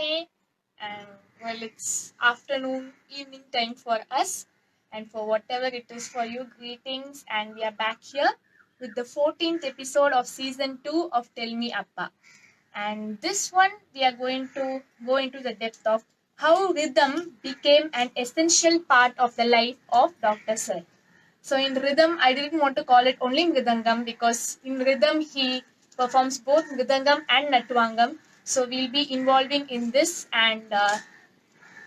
Namaste, and well, it's afternoon, evening time for us, and for whatever it is for you, greetings. And we are back here with the 14th episode of season 2 of Tell Me Appa. And this one, we are going to go into the depth of how rhythm became an essential part of the life of Dr. Sir. So in rhythm, I didn't want to call it only Mridangam because in rhythm he performs both Mridangam and Natwangam. So we'll be involving in this, and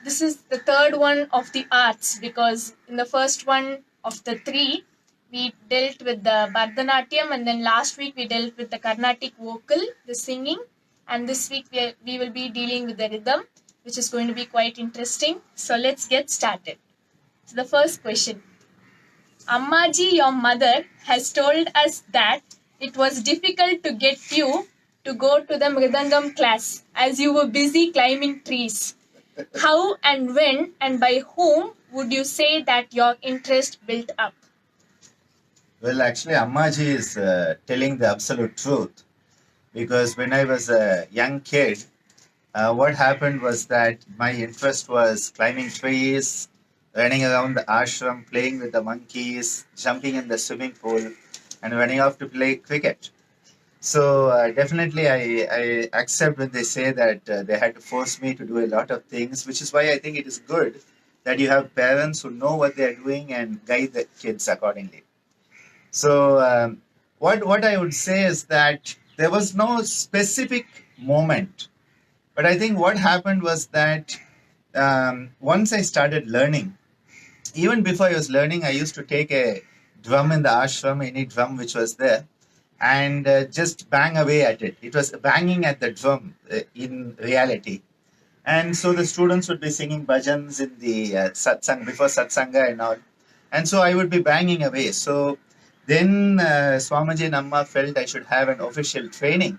this is the third one of the arts because in the first one of the three we dealt with the Bharatanatyam, and then last week we dealt with the Carnatic vocal, the singing, and this week we will be dealing with the rhythm, which is going to be quite interesting. So let's get started. So the first question. Ammaji, your mother, has told us that it was difficult to get you to go to the Mridangam class as you were busy climbing trees. How and when and by whom would you say that your interest built up? Well, actually, Ammaji is telling the absolute truth because when I was a young kid, what happened was that my interest was climbing trees, running around the ashram, playing with the monkeys, jumping in the swimming pool, and running off to play cricket. So definitely, I accept when they say that they had to force me to do a lot of things, which is why I think it is good that you have parents who know what they are doing and guide the kids accordingly. So what I would say is that there was no specific moment, but I think what happened was that once I started learning, even before I was learning, I used to take a drum in the ashram, any drum which was there, and just bang away at it. It was banging at the drum in reality. And so the students would be singing bhajans in the satsang, before satsanga and all. And so I would be banging away. So then Swamiji and Amma felt I should have an official training,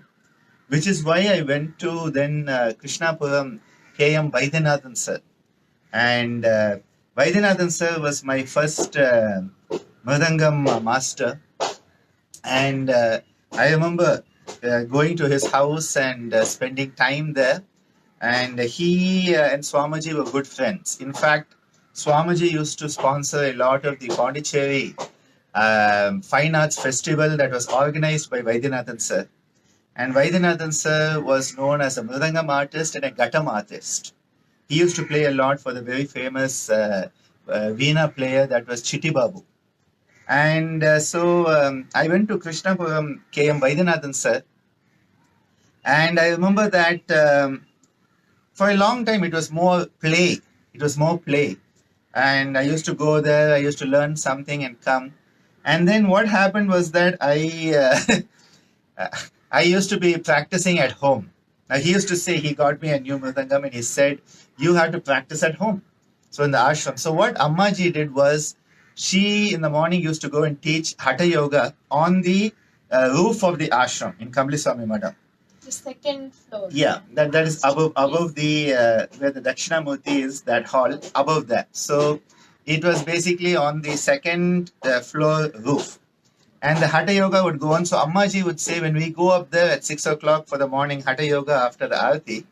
which is why I went to then Krishnapuram K.M. Vaidyanathan sir. And Vaidyanathan sir was my first Mridangam master. And I remember going to his house and spending time there. And he and Swamiji were good friends. In fact, Swamiji used to sponsor a lot of the Pondicherry fine arts festival that was organized by Vaidyanathan sir. And Vaidyanathan sir was known as a Mridangam artist and a Ghatam artist. He used to play a lot for the very famous Veena player that was Chitti Babu. And so I went to Krishnapuram K.M. Vaidyanathan sir. And I remember that for a long time it was more play. It was more play. And I used to go there, I used to learn something and come. And then what happened was that I used to be practicing at home. Now he used to say he got me a new mridangam and he said, you have to practice at home. So in the ashram. So what Ammaji did was, she in the morning used to go and teach Hatha Yoga on the roof of the ashram in Kamliswami Madam. The second floor. Yeah, that is above the where the Dakshinamurti is, that hall, above that. So it was basically on the second floor roof. And the Hatha Yoga would go on. So Ammaji would say, when we go up there at 6 o'clock for the morning Hatha Yoga after the Aarti,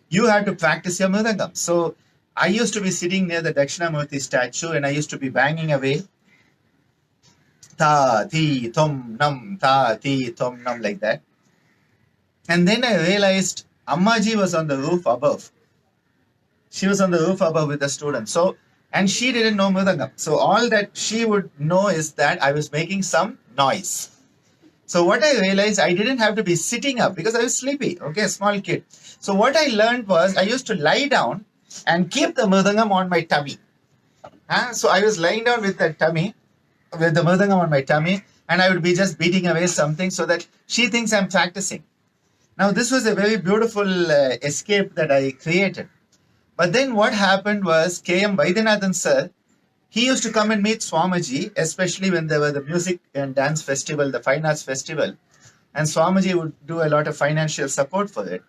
you have to practice your Mridangam. So I used to be sitting near the Dakshinamurti statue and I used to be banging away. Ta, ti, tom, nam, ta, ti, tom, nam, like that. And then I realized Ammaji was on the roof above. She was on the roof above with the students. So, and she didn't know Mridangam. So all that she would know is that I was making some noise. So what I realized, I didn't have to be sitting up because I was sleepy, okay, a small kid. So what I learned was I used to lie down and keep the Mridangam on my tummy. So I was lying down with the tummy, with the Mridangam on my tummy, and I would be just beating away something so that she thinks I'm practicing. Now, this was a very beautiful escape that I created. But then what happened was K.M. Vaidyanathan sir, he used to come and meet Swamiji, especially when there were the music and dance festival, the fine arts festival. And Swamiji would do a lot of financial support for it.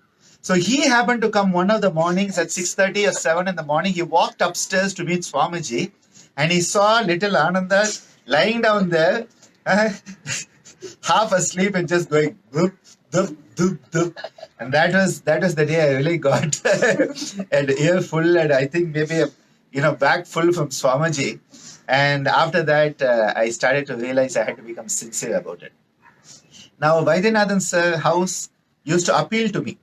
So he happened to come one of the mornings at 6:30 or 7 in the morning. He walked upstairs to meet Swamiji and he saw little Ananda lying down there, half asleep and just going, whoop, dup, dup, dup. And that was the day I really got an ear full, and I think maybe a bag full from Swamiji. And after that, I started to realize I had to become sincere about it. Now, Vaidyanathan's house used to appeal to me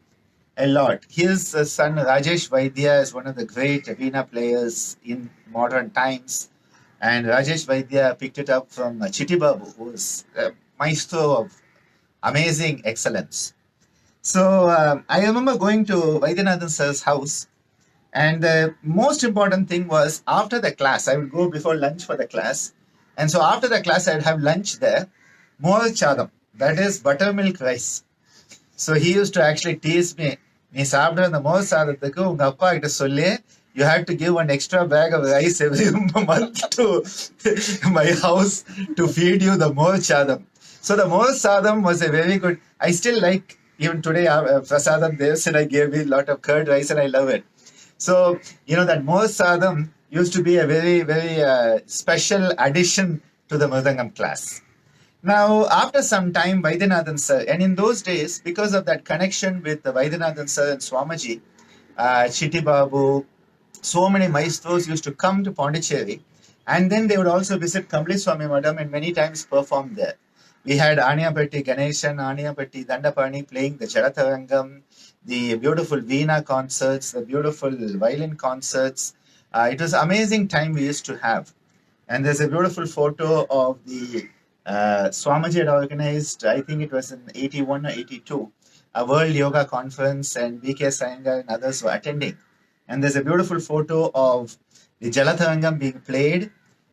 a lot. His son Rajesh Vaidya is one of the great Veena players in modern times, and Rajesh Vaidya picked it up from Chitti Babu, who was a maestro of amazing excellence. So I remember going to Vaidyanathan sir's house, and the most important thing was after the class, I would go before lunch for the class, and so after the class, I'd have lunch there, more chadam, that is buttermilk rice. So he used to actually tease me. நீ சாப்பிட அந்த மோர் சாதத்துக்கு உங்க அப்பா கிட்ட சொல்லி you had to give an extra bag of rice every month to my house to feed you the more chadam. So the more sadam was a very good. I still like even today. Prasadam Devsina gave me a lot of curd rice, and I love it. So that more sadam used to be a very very special addition to the Mridangam class. Now, after some time, Vaidyanathan sir, and in those days, because of that connection with the Vaidyanathan sir and Swamiji, Chitti Babu, so many maestros used to come to Pondicherry, and then they would also visit Kamli Swami Madam and many times perform there. We had Aniyapatti Ganeshan, Aniyapatti Dandapani playing the Jalatarangam, the beautiful Veena concerts, the beautiful violin concerts. It was amazing time we used to have. And there's a beautiful photo of the Swamiji had organized, I think it was in 81 or 82, a World Yoga Conference, and B.K. Sayangar and others were attending. And there's a beautiful photo of the Jalatarangam being played,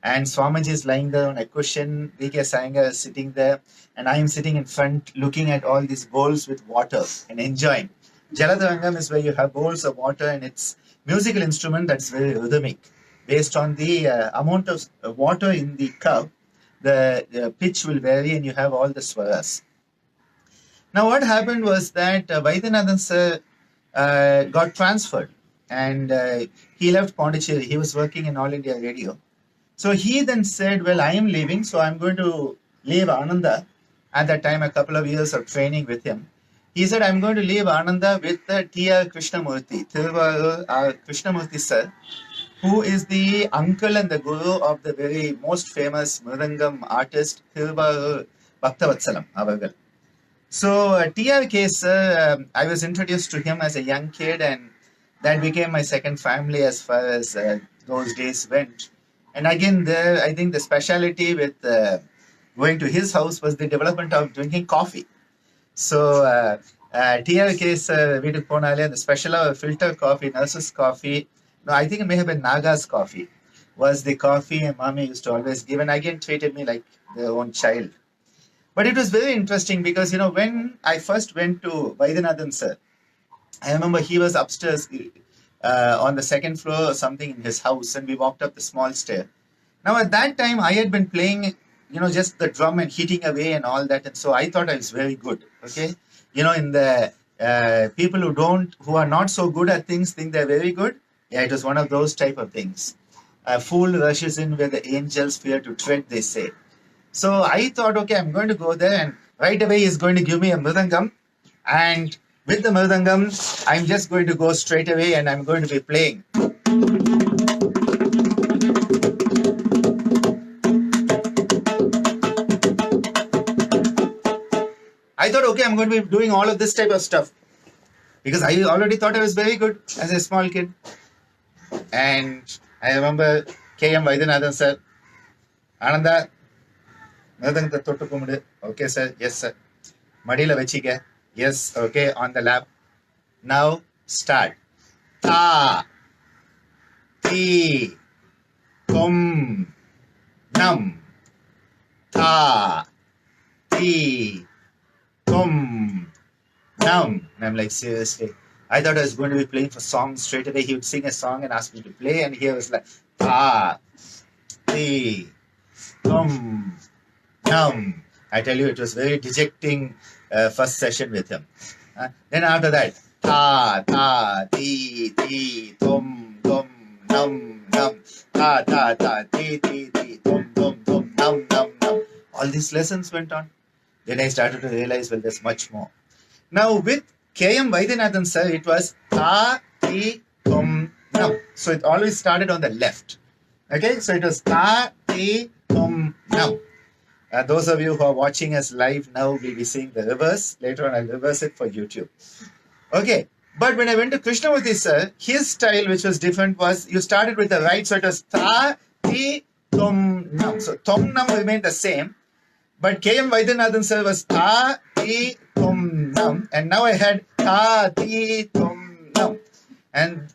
and Swamiji is lying there on a cushion, B.K. Sayangar is sitting there, and I am sitting in front looking at all these bowls with water and enjoying. Jalatarangam is where you have bowls of water, and it's musical instrument that's very rhythmic. Based on the amount of water in the cup, the pitch will vary and you have all the swaras. Now, what happened was that Vaidyanathan sir got transferred, and he left Pondicherry. He was working in All India Radio. So he then said, well, I am leaving, so I'm going to leave Ananda. At that time, a couple of years of training with him. He said, I'm going to leave Ananda with T.R. Krishnamurti, Thiruvarur Krishnamurti sir, who is the uncle and the guru of the very most famous Mridangam artist, Thiruvarur Bhaktavatssalam Avargal. So TRK sir, I was introduced to him as a young kid, and that became my second family as far as those days went. And again, there, I think the speciality with going to his house was the development of drinking coffee. So TRK sir, வீட்டுக்கு போனாலே the special filter coffee, nurse's coffee. No, I think it may have been Naga's coffee, was the coffee and mommy used to always give, and again treated me like their own child. But it was very interesting because, when I first went to Vaidyanathan sir, I remember he was upstairs on the second floor or something in his house, and we walked up the small stair. Now, at that time, I had been playing, just the drum and hitting away and all that, and so I thought I was very good, okay? In the people who are not so good at things think they're very good. Yeah, it was one of those type of things. A fool rushes in where the angels fear to tread, they say. So I thought, okay, I'm going to go there, and right away he's going to give me a mridangam, and with the mridangam, I'm just going to go straight away and I'm going to be playing. I thought, okay, I'm going to be doing all of this type of stuff because I already thought I was very good as a small kid. And I remember K.M. Vaidyanathan sir, Ananda, Mridangam Thottu Kumudu. Okay, sir. Yes, sir. Madila Vechika. Yes, okay, on the lap. Now, start. Ta, ti, tum, nam. Ta, ti, tum, nam. And I'm like, seriously. I thought I was going to be playing for songs straight away. He would sing a song and ask me to play, and here was like, ta, ti, tum, nam. I tell you, it was very dejecting first session with him. Then after that, ta, ta, ti, tum, nam, nam, ta, ti, tum, nam, nam. All these lessons went on. Then I started to realize, well, there's much more. Now with K.M. Vaidyanathan sir, it was Ta, Ti, Tum, Nam. So it always started on the left. Okay, so it was Ta, Ti, Tum, Nam. Those of you who are watching us live now will be seeing the reverse. Later on, I'll reverse it for YouTube. Okay, but when I went to Krishnamurti sir, his style, which was different, was you started with the right, so it was Ta, Ti, Tum, Nam. So Tum, Nam remained the same, but K.M. Vaidyanathan sir was Ta, Ti, Tum, Nam, and now I had Ta, Ti, Tum, Nam. And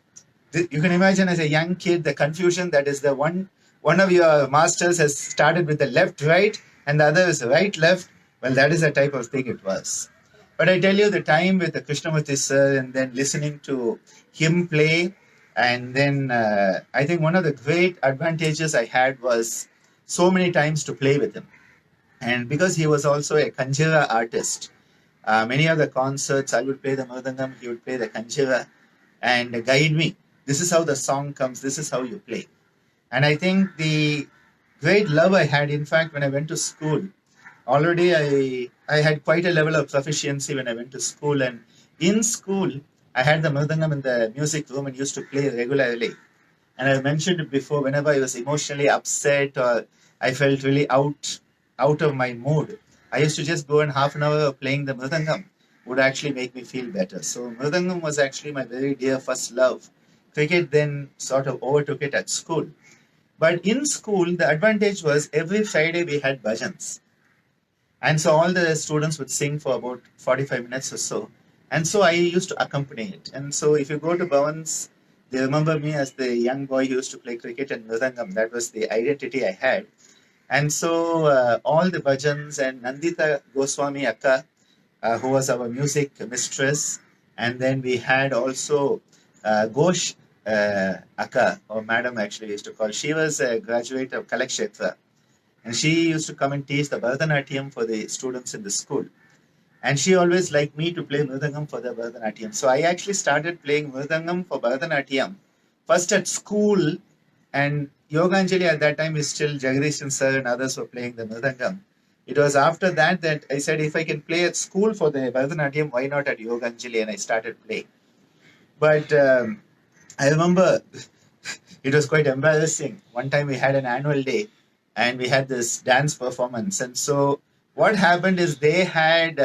you can imagine as a young kid the confusion that is the one of your masters has started with the left right and the other is right left. Well, that is the type of thing it was. But I tell you, the time with the Krishnamurti sir and then listening to him play, and then I think one of the great advantages I had was so many times to play with him. And because he was also a Kanjira artist, many of the concerts I would play the Mridangam, he would play the Kanjira and guide me. This is how the song comes, this is how you play. And I think the great love I had, in fact, when I went to school, already I had quite a level of proficiency when I went to school. And in school, I had the Mridangam in the music room and used to play regularly. And I mentioned it before, whenever I was emotionally upset or I felt really out of my mood, I used to just go and half an hour of playing the Mridangam would actually make me feel better. So Mridangam was actually my very dear first love. Cricket then sort of overtook it at school. But in school, the advantage was every Friday we had bhajans. And so all the students would sing for about 45 minutes or so. And so I used to accompany it. And so if you go to Bhavan's, they remember me as the young boy who used to play cricket and Mridangam. That was the identity I had. And so all the bhajans and Nandita Goswami Akka, who was our music mistress. And then we had also Ghosh Akka, or Madam actually used to call. She was a graduate of Kalakshetra. And she used to come and teach the Bharatanatyam for the students in the school. And she always liked me to play Mridangam for the Bharatanatyam. So I actually started playing Mridangam for Bharatanatyam first at school. And Yoganjali at that time is still Jagdishan sir and others were playing the Mridangam. It was after that that I said, if I can play at school for the Bharatanatyam, why not at Yoganjali? And I started playing. But I remember it was quite embarrassing. One time we had an annual day and we had this dance performance. And so what happened is they had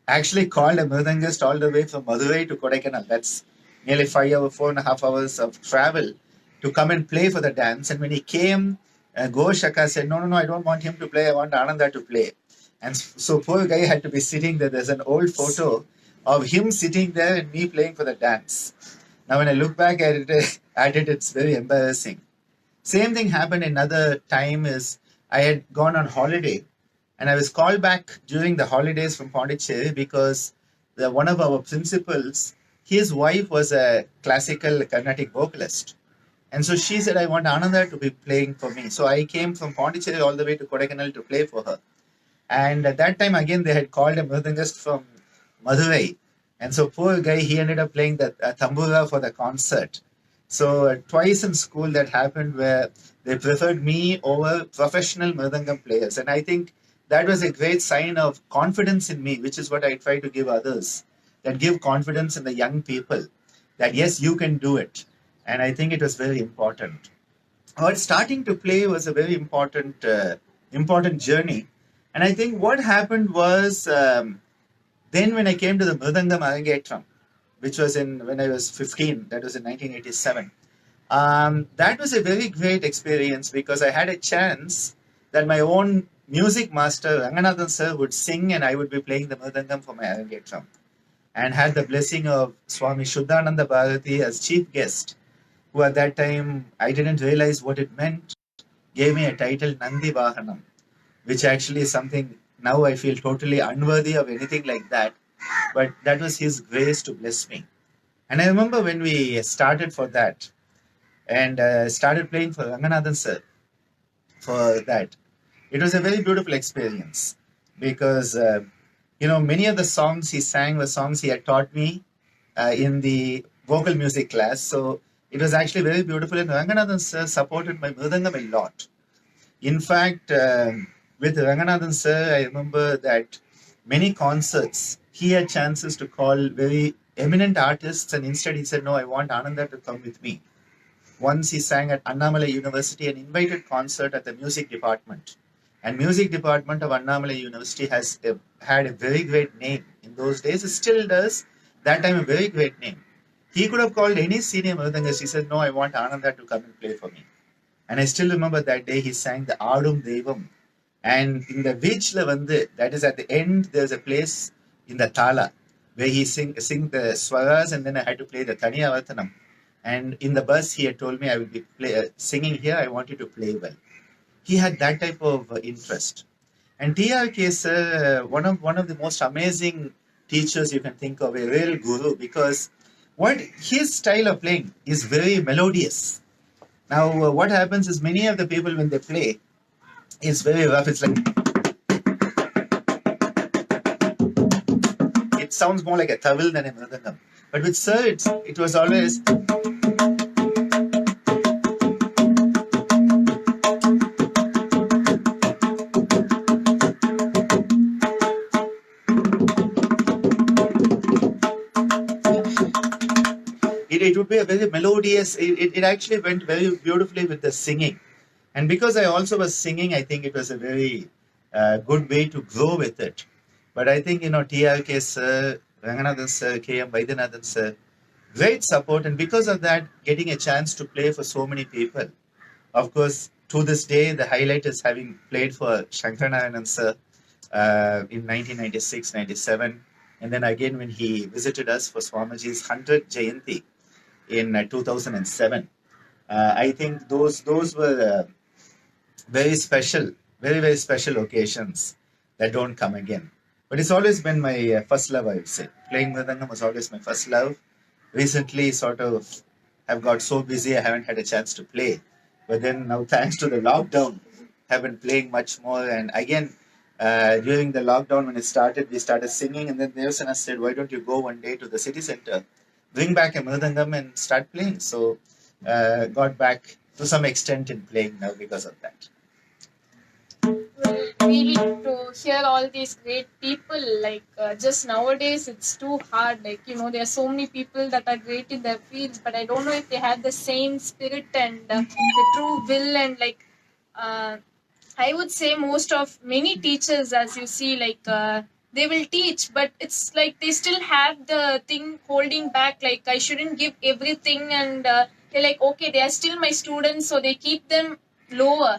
actually called a mridangist all the way from Madurai to Kodaikanal. That's nearly 4.5 hours of travel to come and play for the dance. And when he came, Goshaka said, no, I don't want him to play. I want Ananda to play. And so poor guy had to be sitting there. There's an old photo of him sitting there and me playing for the dance. Now, when I look back at it, it's very embarrassing. Same thing happened another time is I had gone on holiday and I was called back during the holidays from Pondicherry because one of our principals, his wife was a classical Carnatic vocalist. And so she said, I want Ananda to be playing for me. So I came from Pondicherry all the way to Kodaikanal to play for her. And at that time, again, they had called a mridangist from Madurai. And so poor guy, he ended up playing the tambura for the concert. So twice in school that happened where they preferred me over professional mridangam players. And I think that was a great sign of confidence in me, which is what I try to give others, that give confidence in the young people, that yes, you can do it. And I think it was very important. But starting to play was a very important journey. And I think what happened was then when I came to the Mridangam Arangetram, which was when I was 15, that was in 1987. That was a very great experience because I had a chance that my own music master, Ranganathan sir, would sing and I would be playing the Mridangam for my Arangetram. And had the blessing of Swami Shuddhananda Bharati as chief guest, who at that time, I didn't realize what it meant, gave me a title Nandi Vahanam, which actually is something now I feel totally unworthy of anything like that. But that was his grace to bless me. And I remember when we started for that and started playing for Ranganathan sir for that, it was a very beautiful experience because, many of the songs he sang were songs he had taught me in the vocal music class. So it was actually very beautiful. And Ranganathan sir supported my Mridangam a lot. In fact, with Ranganathan sir, I remember that many concerts he had chances to call very eminent artists, and instead he said, "No, I want Ananda to come with me." Once he sang at Annamalai University, an invited concert at the music department. And music department of Annamalai University had a very great name in those days. It still does. That time, a very great name. He could have called any senior mridangist. He said, "No, I want Ananda to come and play for me." And I still remember that day he sang the Aadum Devam. And in the Vijla Vande, that is at the end, there's a place in the Tala where he sing the swaras, and then I had to play the Taniyavartanam. And in the bus, he had told me, "I will be singing here. I want you to play well." He had that type of interest. And TRK is one of the most amazing teachers you can think of, a real guru, because what his style of playing is very melodious. Now, what happens is many of the people when they play, it's very rough. It's like it sounds more like a tawil than a mridangam. But with Sir, it was always it would be a very melodious. It actually went very beautifully with the singing, and because I also was singing, I think it was a very good way to grow with it. But I think TRK sir, Ranganathan sir, KM Vaidyanathan sir, great support, and because of that, getting a chance to play for so many people. Of course, to this day, the highlight is having played for Shankarnarayanan sir in 1996-97, and then again when he visited us for Swamiji's 100th Jayanti in 2007. I think those were very special, very very special occasions that don't come again. But it's always been my first love, I would say. Playing mridangam was always my first love. Recently, sort of, have got so busy I haven't had a chance to play. But then now, thanks to the lockdown, have been playing much more. And again, during the lockdown when it started, we started singing, and then Devasana said, "Why don't you go one day to the city center, bring back a mridangam and start playing?" So, got back to some extent in playing now because of that. Well, really to hear all these great people, like just nowadays it's too hard. Like, there are so many people that are great in their fields, but I don't know if they have the same spirit and the true will, and like uh, I would say most of many teachers, as you see, like they will teach, but it's like they still have the thing holding back. Like, I shouldn't give everything, and they're like, okay, they are still my students, so they keep them lower.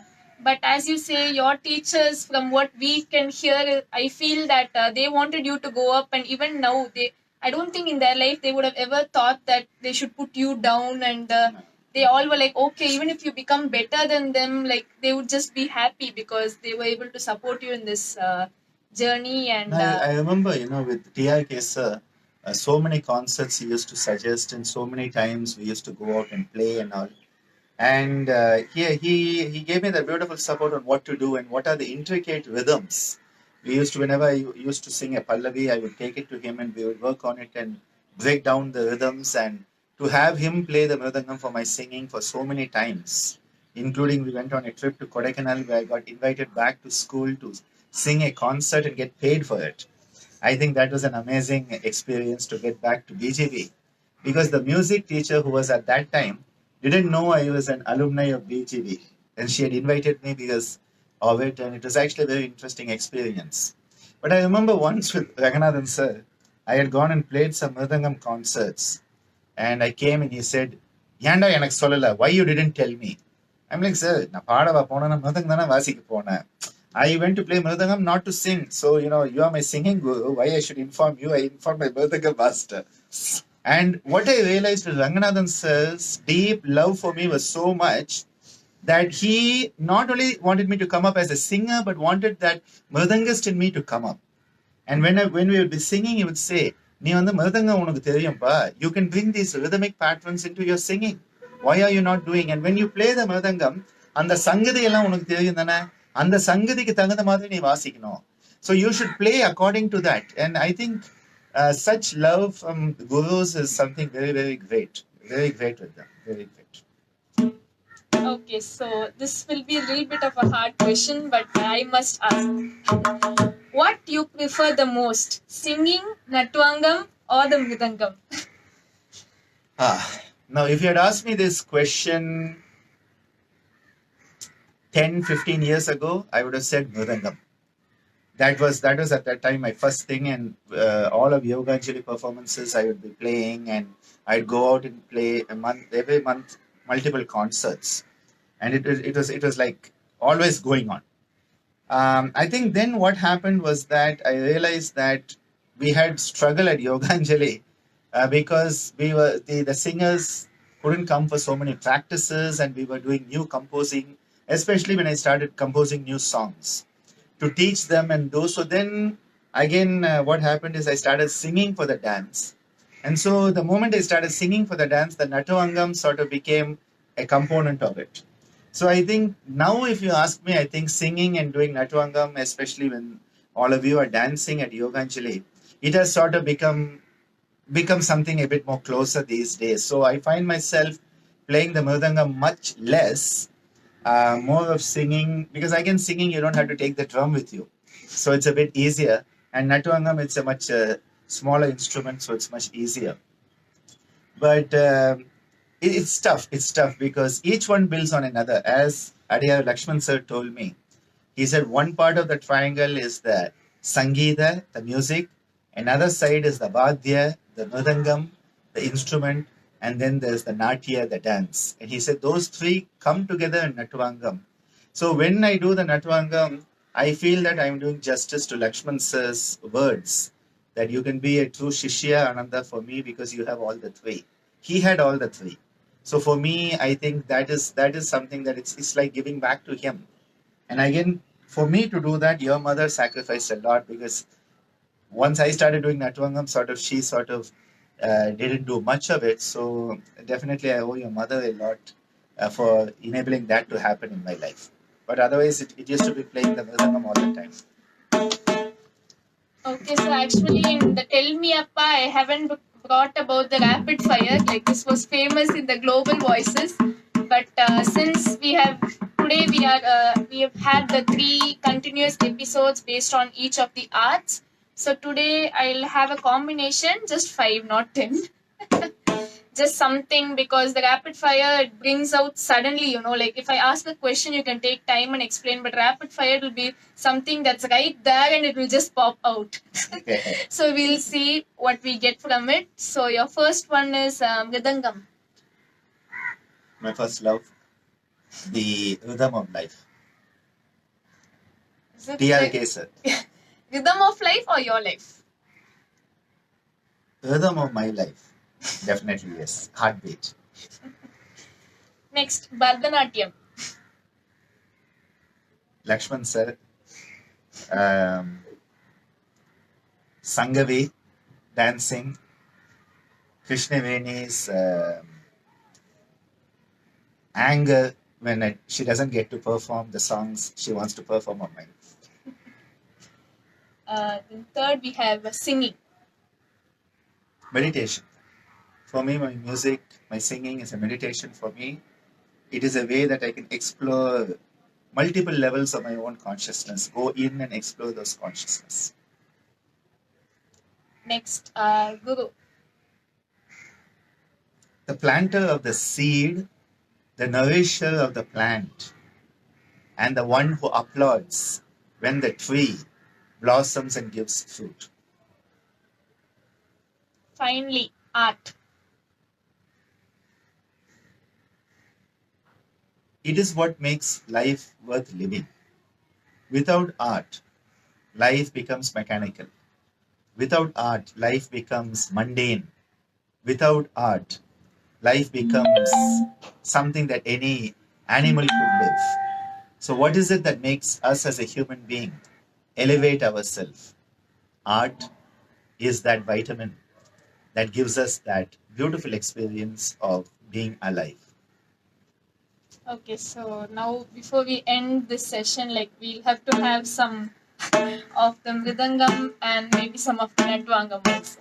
But as you say, your teachers, from what we can hear, I feel that they wanted you to go up, and even now, I don't think in their life they would have ever thought that they should put you down, and they all were like, okay, even if you become better than them, like they would just be happy because they were able to support you in this journey. And I remember, with TRK sir, so many concerts he used to suggest, and so many times we used to go out and play and all. And he gave me the beautiful support on what to do and what are the intricate rhythms. Whenever I used to sing a Pallavi, I would take it to him and we would work on it and break down the rhythms. And to have him play the mridangam for my singing for so many times, including we went on a trip to Kodaikanal where I got invited back to school to sing a concert and get paid for it. I think that was an amazing experience to get back to BGV, because the music teacher who was at that time didn't know I was an alumni of BGV, and she had invited me because of it, and it was actually a very interesting experience. But I remember once with Raghunathan sir, I had gone and played some Mridangam concerts, and I came and he said, "Yanda எனக்கு சொல்லல, why you didn't tell me?" I'm like, "Sir, நான் பாடவா போனேன், நான் மிருதங்கம் தானே வாசிக்க போனேன். I went to play Mridangam not to sing. So, you are my singing guru. Why I should inform you? I inform my Mridangam master." And what I realized is Ranganathan sir's deep love for me was so much that he not only wanted me to come up as a singer, but wanted that Mridangist in me to come up. And when we would be singing, he would say, "நீ வந்து மிருதங்கம் உனக்கு தெரியும்பா. You can bring these rhythmic patterns into your singing. Why are you not doing?" And when you play the மிருதங்கம், அந்த சங்கதி எல்லாம் உனக்கு தெரியும் தானே? அந்த சங்கதிக்கு தகுந்த மாதிரி நீ வாசிக்கணும். So you should play according to that. And I think such love from gurus is something very, very great. Very great with them. Very great. okay, so this will be a little bit of a hard question, but I must ask. What you prefer the most, singing, Natwangam, or the Mridangam? Now, if you had asked me this question 10, 15 years ago, I would have said Mridangam. That was at that time my first thing, and all of Yoganjali performances I would be playing, and I'd go out and play every month, multiple concerts, and it was like always going on. I think then what happened was that I realized that we had struggle at Yoganjali because the singers couldn't come for so many practices, and we were doing new composing, especially when I started composing new songs to teach them and those. So then again, what happened is I started singing for the dance. And so the moment I started singing for the dance, the Natavangam sort of became a component of it. So I think now, if you ask me, I think singing and doing Natavangam, especially when all of you are dancing at Yoganjali, it has sort of become something a bit more closer these days. So I find myself playing the mridangam much less, more of singing, because again, singing, you don't have to take the drum with you. So it's a bit easier. And Natwangam, it's a much smaller instrument, so it's much easier. But it's tough. It's tough because each one builds on another. As Adya Lakshman sir told me, he said one part of the triangle is the Sangeeta, the music, another side is the Vadya, the Mridangam, the instrument, and then there's the Natya, the dance. And he said those three come together in Natvangam. So when I do the Natvangam, I feel that I'm doing justice to Lakshman sir's words, that you can be a true Shishya Ananda for me because you have all the three. He had all the three. So for me, I think that is something that it's like giving back to him. And again, for me to do that, your mother sacrificed a lot, because once I started doing Natvangam, she sort of didn't do much of it. So definitely, I owe your mother a lot for enabling that to happen in my life. But otherwise, it used to be playing the Mridangam all the time. Okay, so actually in the Tell Me Appa, I haven't brought about the rapid fire. Like this was famous in the global voices, but since we have had the 3 continuous episodes based on each of the arts. So today I'll have a combination, just 5, not 10. Just something, because the rapid fire, it brings out suddenly, like if I ask a question, you can take time and explain, but rapid fire will be something that's right there and it will just pop out. So we'll see what we get from it. So your first one is Mridangam. My first love, the rhythm of life. TRK sir. Rhythm of life or your life? Rhythm of my life. Definitely, yes. Heartbeat. Next, Bhavanani. Lakshman sir. Sangavi, dancing. Krishnaveni's anger when she doesn't get to perform the songs she wants to perform on mine. Then third, we have singing. Meditation. For me, my music, my singing is a meditation for me. It is a way that I can explore multiple levels of my own consciousness, go in and explore those consciousness. Next, Guru. The planter of the seed, the nourisher of the plant, and the one who applauds when the tree blossoms and gives fruit. Finally, art. It is what makes life worth living. Without art, life becomes mechanical. Without art, life becomes mundane. Without art, life becomes something that any animal could live. So what is it that makes us as a human being elevate ourselves? Art is that vitamin that gives us that beautiful experience of being alive. Okay, so now before we end this session, like we'll have to have some of the Mridangam and maybe some of the Natvangam also.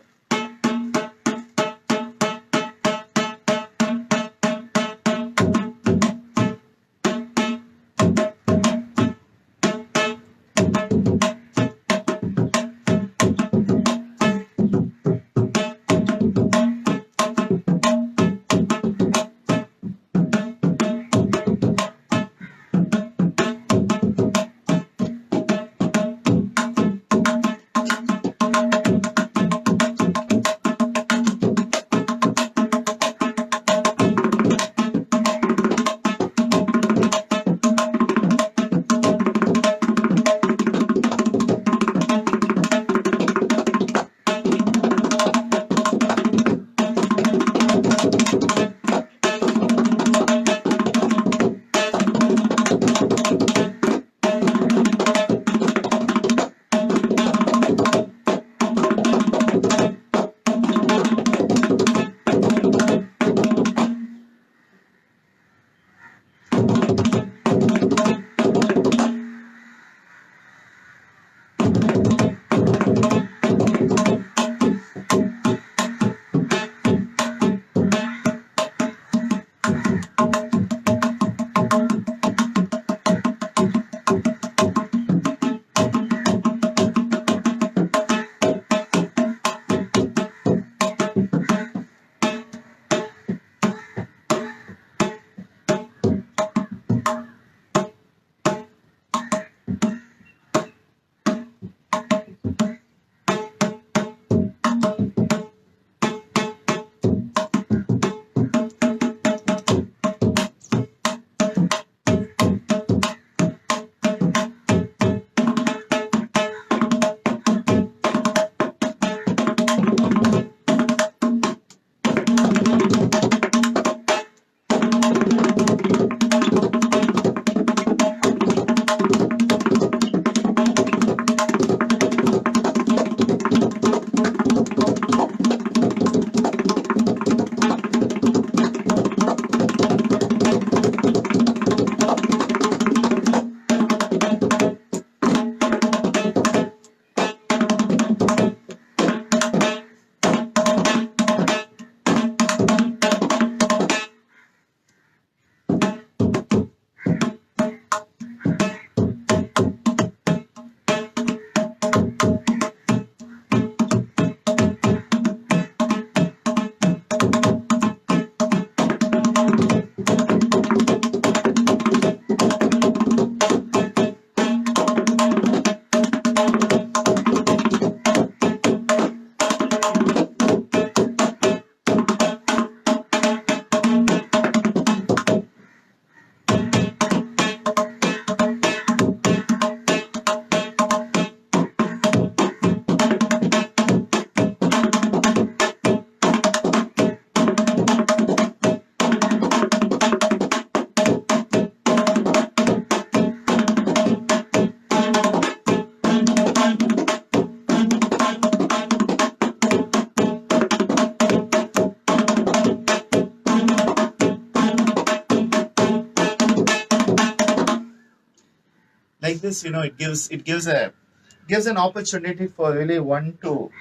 this, it gives an opportunity for really one to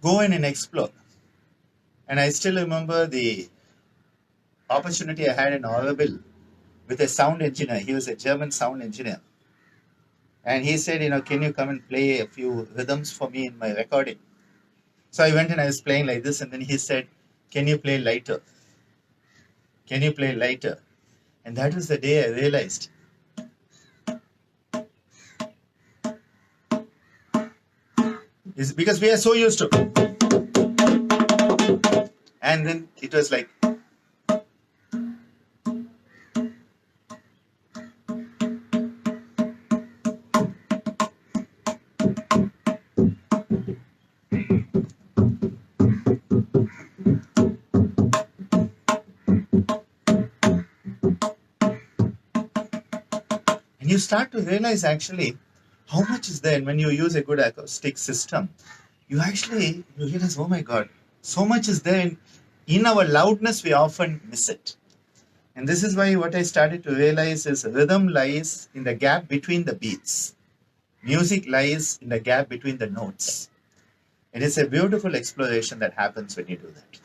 go in and explore. And I still remember the opportunity I had in Orville with a sound engineer. He was a German sound engineer. And he said, can you come and play a few rhythms for me in my recording? So I went and I was playing like this, and then he said, can you play lighter? Can you play lighter? And that was the day I realized. Is because we are so used to. And then it was like, and you start to realize actually how much is there. And when you use a good acoustic system, you realize, oh my God, so much is there. In our loudness, we often miss it. And this is why what I started to realize is rhythm lies in the gap between the beats. Music lies in the gap between the notes. It is a beautiful exploration that happens when you do that.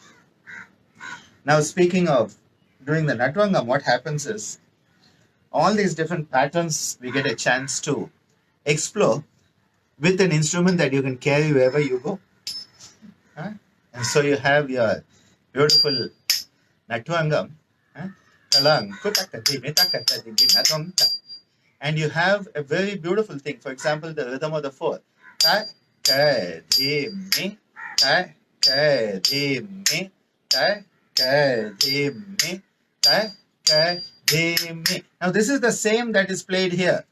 Now, speaking of doing the Natvangam, what happens is all these different patterns we get a chance to explore with an instrument that you can carry wherever you go. And so you have your beautiful Natvangam. And you have a very beautiful thing. For example, the rhythm of the four. Ta, ka, di, mi, ta, ka, di, mi, ta, ka, di, mi, ta, ka, di, mi. Now this is the same that is played here.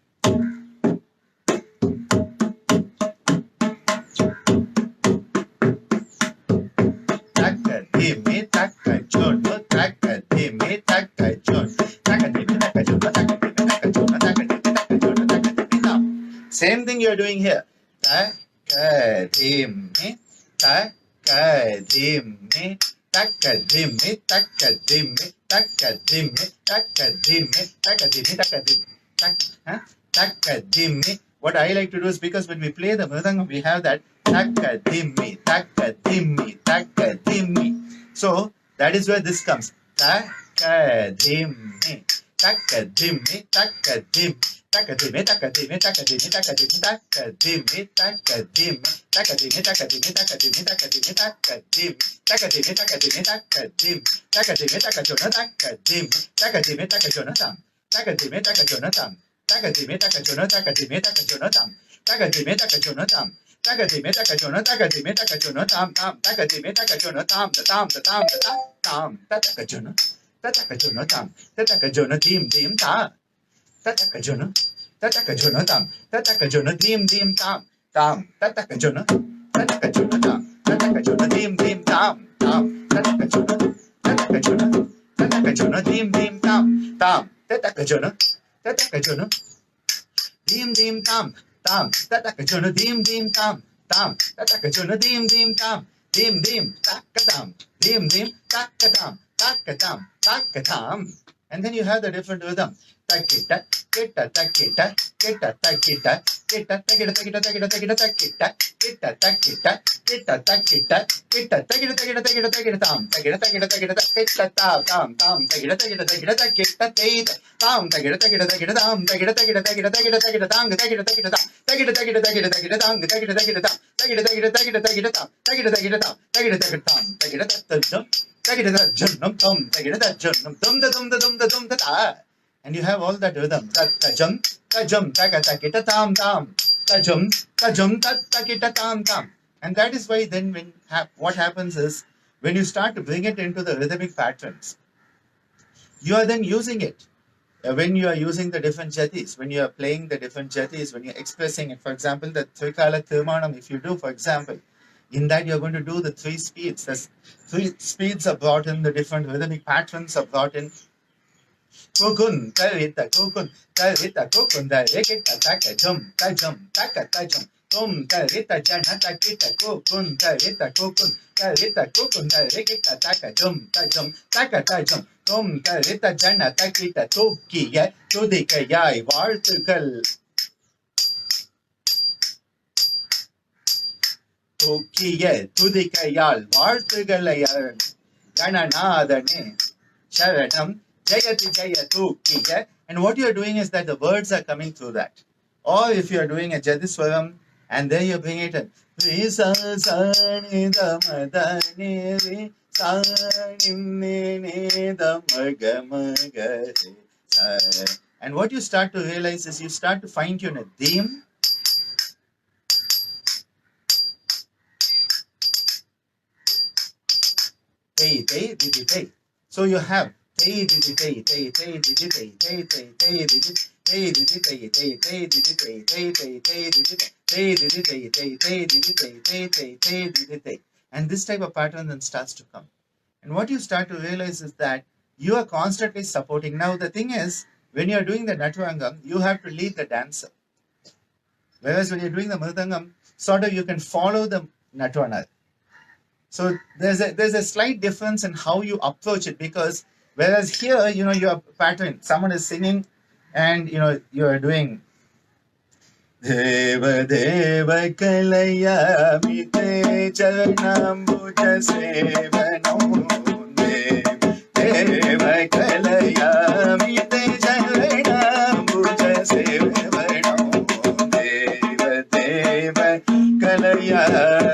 Taka, di, mi, taka, jon, taka, di, mi, taka, jon, taka, di, mi, taka, jon, taka, di, mi, taka, jon, taka, di, mi, taka, jon, taka, di, mi. Now, same thing you are doing here. Ta, ka, di, mi, ta, ka, di, mi, taka, di, mi, taka, di, mi, taka, di, mi, taka, di, mi, taka, di, mi, taka, di, taka, di, mi. What I like to do is, because when we play the mridangam, we have that taka, di, mi, taka, di, mi, taka, di, mi. So that is where this comes. Taka, di, mi, taka, di, mi, taka, di, mi. Taka, di, mi, taka, di, mi, taka, di, mi, taka, di, mi, taka, di, mi, taka, di, mi, taka, di, mi, taka, di, mi, taka, di, mi, taka, di, mi, taka, di, mi, taka, di, mi, taka, di, mi, taka, di, mi, taka, di, mi, taka, jona, taka, di, mi, taka, di, mi, taka, jona, tam, taka, di, mi, taka, jona, tam, taka, di, mi, taka, jona, taka, di, mi, taka, jona, tam, taka, di, mi, taka, jona, tam, taka, di, mi, taka, jona, taka, di, mi, taka, jona, tam, tam, taka, di, mi, taka, jona, tam, tam, tam, tam, taka, jona, taka, jona, tam, taka, jona, dim, dim, ta. Taka jona, taka jona tam, taka jona dim dim tam, tam, taka jona tam, taka jona dim dim tam, tam, taka jona dim dim tam, tam, taka jona dim dim tam, tam, taka jona dim dim tam, tam, taka jona dim dim tam, dim dim taka tam, dim dim taka tam, taka tam, taka tam. And then you have the different rhythm. Takita, kita, takita, kita, takita, kita, takita, takita, takita, takita, takita, kita, takita, kita, takita, kita, takita, takita, takita, takita, tam, takita, takita, takita, takita, tam, tam, takita, takita, takita, takita, takita, tam, takita, takita, takita, tam, takita, takita, takita, takita, takita, tam, takita, takita, tam, takita, takita, takita, takita, tam, takita, takita, tam, takita, takita, takita, takita, tam, takita, takita, tam, takita, takita, tam, takita, takita, takita, jannam tam, takita, jannam dum da dum da dum da dum da da. And you have all that rhythm. Ta-jum, ta-jum, ta-ka-ta-kita, tam-tam. Ta-jum, ta-jum, ta-ta-kita, tam-tam. And that is why then what happens is, when you start to bring it into the rhythmic patterns, you are then using it. When you are using the different jatis, when you are playing the different jatis, when you're expressing it, for example, the Trikala Tirmanam, if you do, for example, in that you're going to do the three speeds. The three speeds are brought in, the different rhythmic patterns are brought in. Kokun, tarita, kokun, da rekita, taka jum, ta jum, taka ta jum, tum ta rita jana ta kita kukun ta rita kukun ta rita kukun ta rikita taka jum taka jum tum ta rita jana ta kita tukiய துதிக்கையாய் வாழ்த்துக்கள் தூக்கிய துதிக்கையால் வாழ்த்துக்களை கணநாதனே Sharanam, Jayati Jaya Tukiya. And what you're doing is that the words are coming through that. Or if you're doing a Jadiswaram and then you bring it in. And what you start to realize is you start to fine tune a theme. So you have and this type of pattern then starts to come. And what you start to realize is that you are constantly supporting. Now the thing is, when you are doing the Natvangam, you have to lead the dancer. Whereas when you're doing the Mridangam, sort of you can follow the Natvana. So there's a slight difference in how you approach it, because whereas here, your pattern, someone is singing and, you're doing Deva Deva Kalayamite Charanambuja Sevanam Deva Kalayamite Charanambuja Sevanam Deva Deva Kalayamite.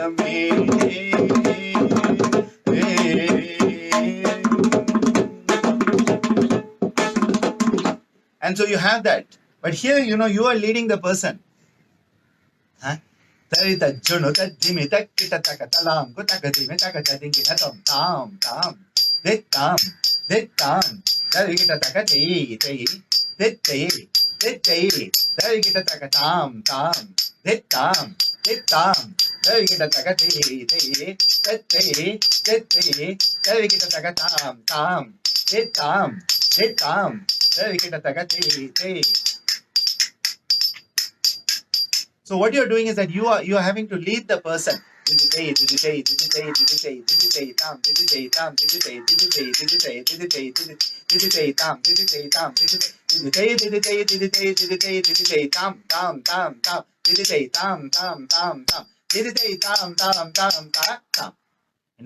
And so you have that. But here, you are leading the person. Tarita Junuta Dimita Kitataka Talam, Gutaka Dimita Tam, Ditam, Tarikataka Tei, Tarikataka Tam, Ditam, Tarikataka Tei, Tarikataka Tam, Ditam, So what you're doing is that you are having to lead the person. And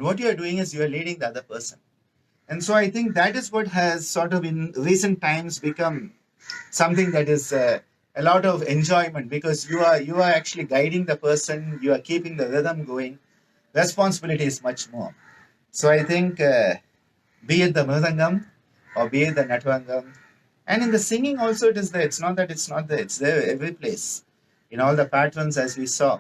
what you are doing is you are leading the other person. And so I think that is what has sort of in recent times become something that is a lot of enjoyment, because you are actually guiding the person, you are keeping the rhythm going. Responsibility is much more. So I think be it the mridangam or be it the natvangam, and in the singing also it is there. It's not that it's not there. It's there every place. In all the patterns as we saw.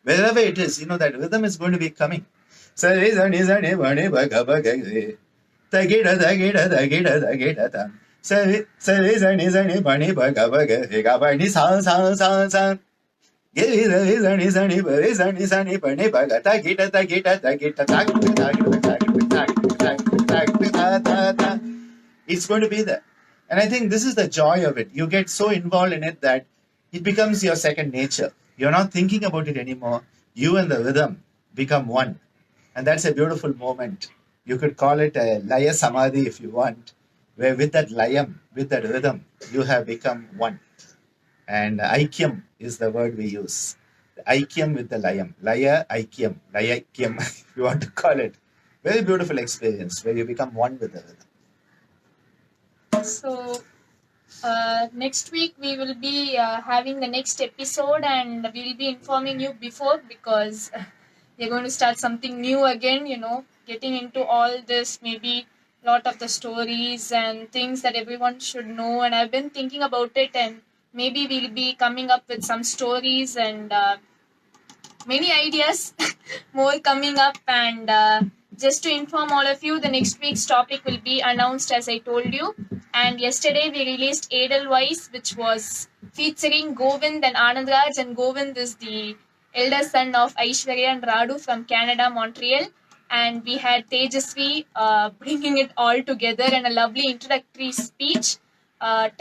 Wherever it is, that rhythm is going to be coming. It's going to be there. And I think this is the joy of it. You get so involved in it that it becomes your second nature. You're not thinking about it anymore. You and the rhythm become one. And that's a beautiful moment. You could call it a Laya Samadhi if you want, where with that Layam, with that rhythm, you have become one. And Aikyam is the word we use. Aikyam with the Layam. Laya Aikyam. Layakyam, if you want to call it. Very beautiful experience where you become one with the rhythm. So next week we will be having the next episode, and we'll be informing you before, because we're going to start something new again, getting into all this, maybe lot of the stories and things that everyone should know. And I've been thinking about it, and maybe we'll be coming up with some stories and many ideas more coming up. And just to inform all of you, the next week's topic will be announced as I told you. And yesterday we released Edelweiss, which was featuring Govind and Anandraj. And Govind is the elder son of Aishwarya and Radu from Canada, Montreal. And we had Tejasvi bringing it all together and a lovely introductory speech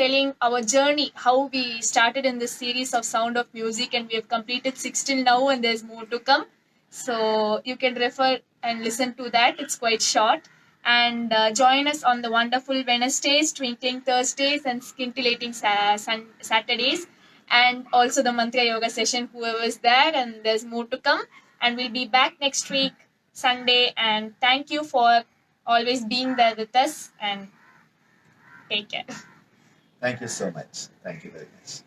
telling our journey, how we started in this series of Sound of Music, and we have completed 16 now, and there's more to come. So you can refer and listen to that. It's quite short. And join us on the wonderful Wednesdays, Twinkling Thursdays, and Scintillating Saturdays, and also the Mantra Yoga session, whoever is there, and there's more to come. And we'll be back next week, Sunday. And thank you for always being there with us, and take care. Thank you so much. Thank you very much.